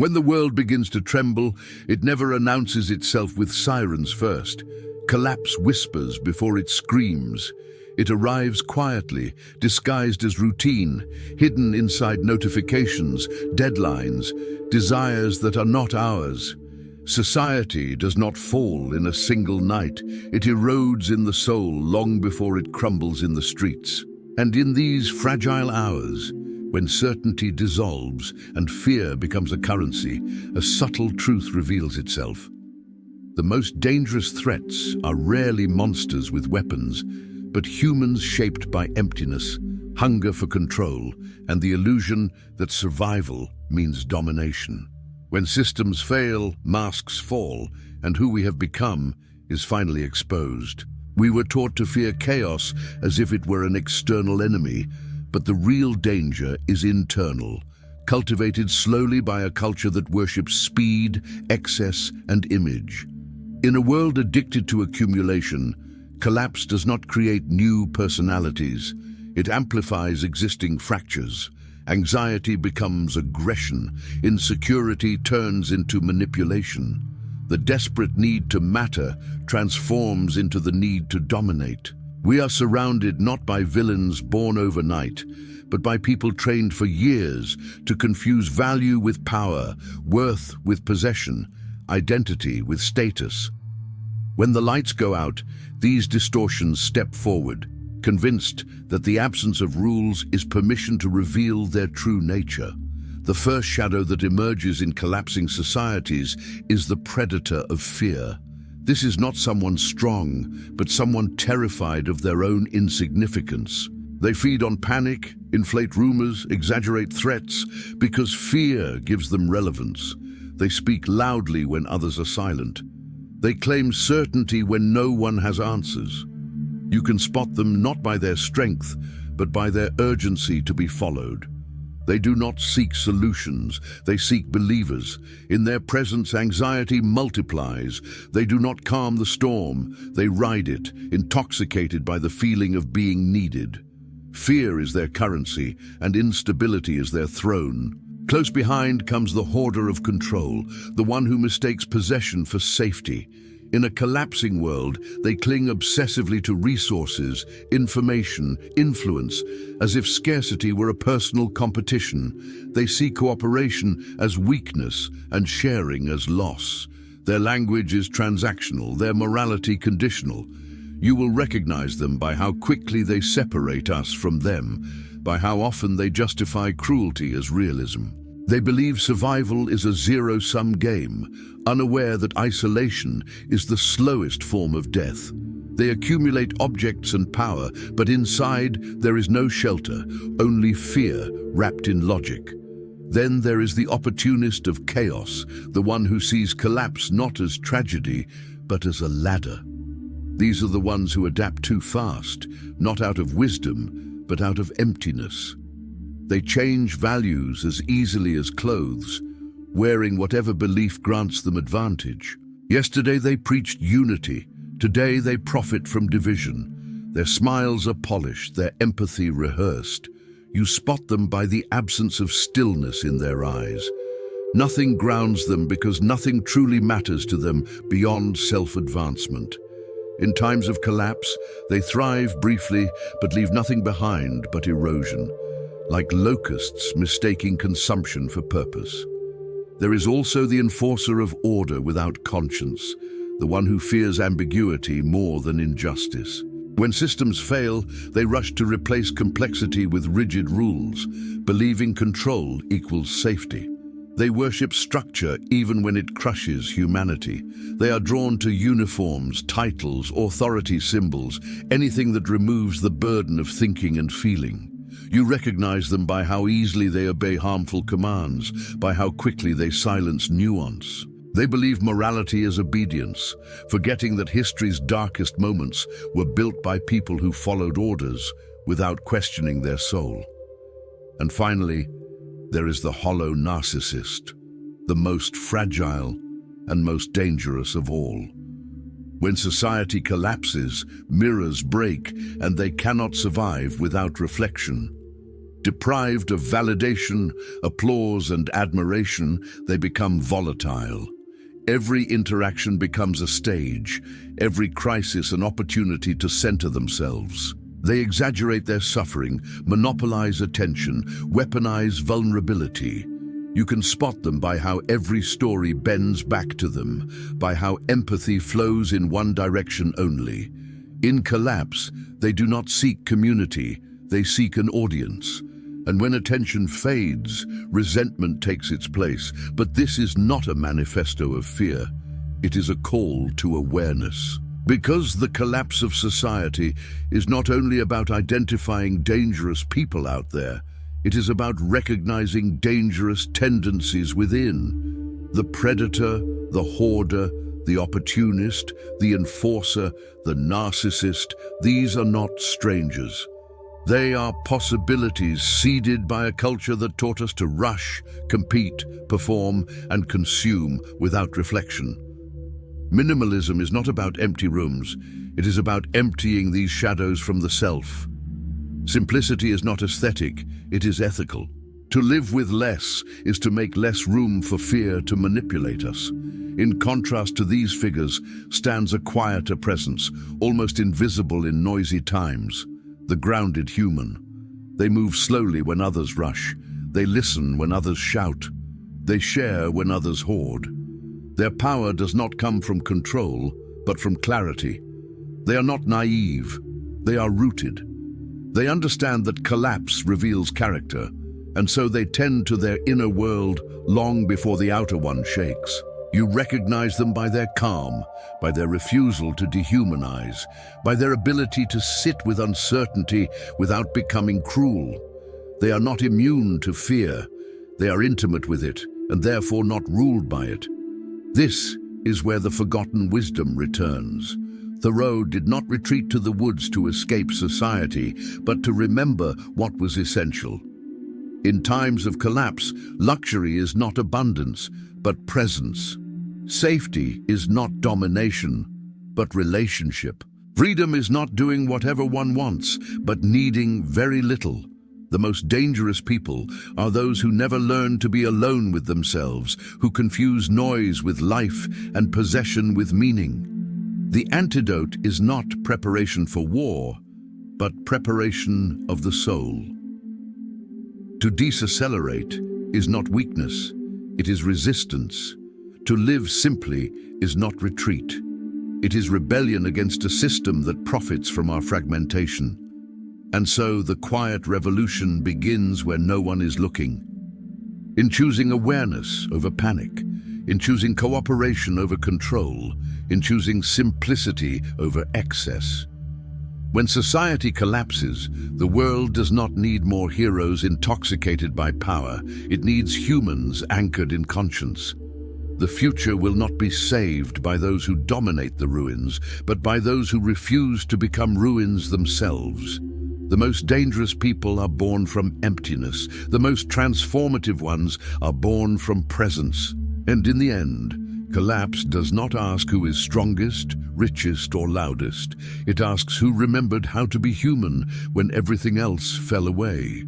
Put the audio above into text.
When the world begins to tremble, it never announces itself with sirens first. Collapse whispers before it screams. It arrives quietly, disguised as routine, hidden inside notifications, deadlines, desires that are not ours. Society does not fall in a single night. It erodes in the soul long before it crumbles in the streets. And in these fragile hours, when certainty dissolves and fear becomes a currency, a subtle truth reveals itself. The most dangerous threats are rarely monsters with weapons, but humans shaped by emptiness, hunger for control, and the illusion that survival means domination. When systems fail, masks fall, and who we have become is finally exposed. We were taught to fear chaos as if it were an external enemy, but the real danger is internal, cultivated slowly by a culture that worships speed, excess, and image. In a world addicted to accumulation, collapse does not create new personalities. It amplifies existing fractures. Anxiety becomes aggression. Insecurity turns into manipulation. The desperate need to matter transforms into the need to dominate. We are surrounded not by villains born overnight, but by people trained for years to confuse value with power, worth with possession, identity with status. When the lights go out, these distortions step forward, convinced that the absence of rules is permission to reveal their true nature. The first shadow that emerges in collapsing societies is the predator of fear. This is not someone strong, but someone terrified of their own insignificance. They feed on panic, inflate rumors, exaggerate threats, because fear gives them relevance. They speak loudly when others are silent. They claim certainty when no one has answers. You can spot them not by their strength, but by their urgency to be followed. They do not seek solutions, they seek believers. In their presence, anxiety multiplies. They do not calm the storm, they ride it, intoxicated by the feeling of being needed. Fear is their currency, and instability is their throne. Close behind comes the hoarder of control, the one who mistakes possession for safety. In a collapsing world, they cling obsessively to resources, information, influence, as if scarcity were a personal competition. They see cooperation as weakness and sharing as loss. Their language is transactional, their morality conditional. You will recognize them by how quickly they separate us from them, by how often they justify cruelty as realism. They believe survival is a zero-sum game, unaware that isolation is the slowest form of death. They accumulate objects and power, but inside there is no shelter, only fear wrapped in logic. Then there is the opportunist of chaos, the one who sees collapse not as tragedy, but as a ladder. These are the ones who adapt too fast, not out of wisdom, but out of emptiness. They change values as easily as clothes, wearing whatever belief grants them advantage. Yesterday they preached unity. Today they profit from division. Their smiles are polished, their empathy rehearsed. You spot them by the absence of stillness in their eyes. Nothing grounds them because nothing truly matters to them beyond self-advancement. In times of collapse, they thrive briefly but leave nothing behind but erosion. Like locusts mistaking consumption for purpose. There is also the enforcer of order without conscience, the one who fears ambiguity more than injustice. When systems fail, they rush to replace complexity with rigid rules, believing control equals safety. They worship structure even when it crushes humanity. They are drawn to uniforms, titles, authority symbols, anything that removes the burden of thinking and feeling. You recognize them by how easily they obey harmful commands, by how quickly they silence nuance. They believe morality is obedience, forgetting that history's darkest moments were built by people who followed orders without questioning their soul. And finally, there is the hollow narcissist, the most fragile and most dangerous of all. When society collapses, mirrors break, and they cannot survive without reflection. Deprived of validation, applause, and admiration, they become volatile. Every interaction becomes a stage, every crisis an opportunity to center themselves. They exaggerate their suffering, monopolize attention, weaponize vulnerability. You can spot them by how every story bends back to them, by how empathy flows in one direction only. In collapse, they do not seek community, they seek an audience. And when attention fades, resentment takes its place. But this is not a manifesto of fear. It is a call to awareness. Because the collapse of society is not only about identifying dangerous people out there, it is about recognizing dangerous tendencies within. The predator, the hoarder, the opportunist, the enforcer, the narcissist, these are not strangers. They are possibilities seeded by a culture that taught us to rush, compete, perform, and consume without reflection. Minimalism is not about empty rooms. It is about emptying these shadows from the self. Simplicity is not aesthetic, it is ethical. To live with less is to make less room for fear to manipulate us. In contrast to these figures stands a quieter presence, almost invisible in noisy times. The grounded human. They move slowly when others rush. They listen when others shout. They share when others hoard. Their power does not come from control, but from clarity. They are not naive. They are rooted. They understand that collapse reveals character, and so they tend to their inner world long before the outer one shakes. You recognize them by their calm, by their refusal to dehumanize, by their ability to sit with uncertainty without becoming cruel. They are not immune to fear. They are intimate with it, and therefore not ruled by it. This is where the forgotten wisdom returns. Thoreau did not retreat to the woods to escape society, but to remember what was essential. In times of collapse, luxury is not abundance, but presence. Safety is not domination, but relationship. Freedom is not doing whatever one wants, but needing very little. The most dangerous people are those who never learn to be alone with themselves, who confuse noise with life and possession with meaning. The antidote is not preparation for war, but preparation of the soul. To decelerate is not weakness, it is resistance. To live simply is not retreat. It is rebellion against a system that profits from our fragmentation. And so the quiet revolution begins where no one is looking. In choosing awareness over panic, in choosing cooperation over control, in choosing simplicity over excess. When society collapses, the world does not need more heroes intoxicated by power. It needs humans anchored in conscience. The future will not be saved by those who dominate the ruins, but by those who refuse to become ruins themselves. The most dangerous people are born from emptiness. The most transformative ones are born from presence. And in the end, collapse does not ask who is strongest, richest, or loudest. It asks who remembered how to be human when everything else fell away.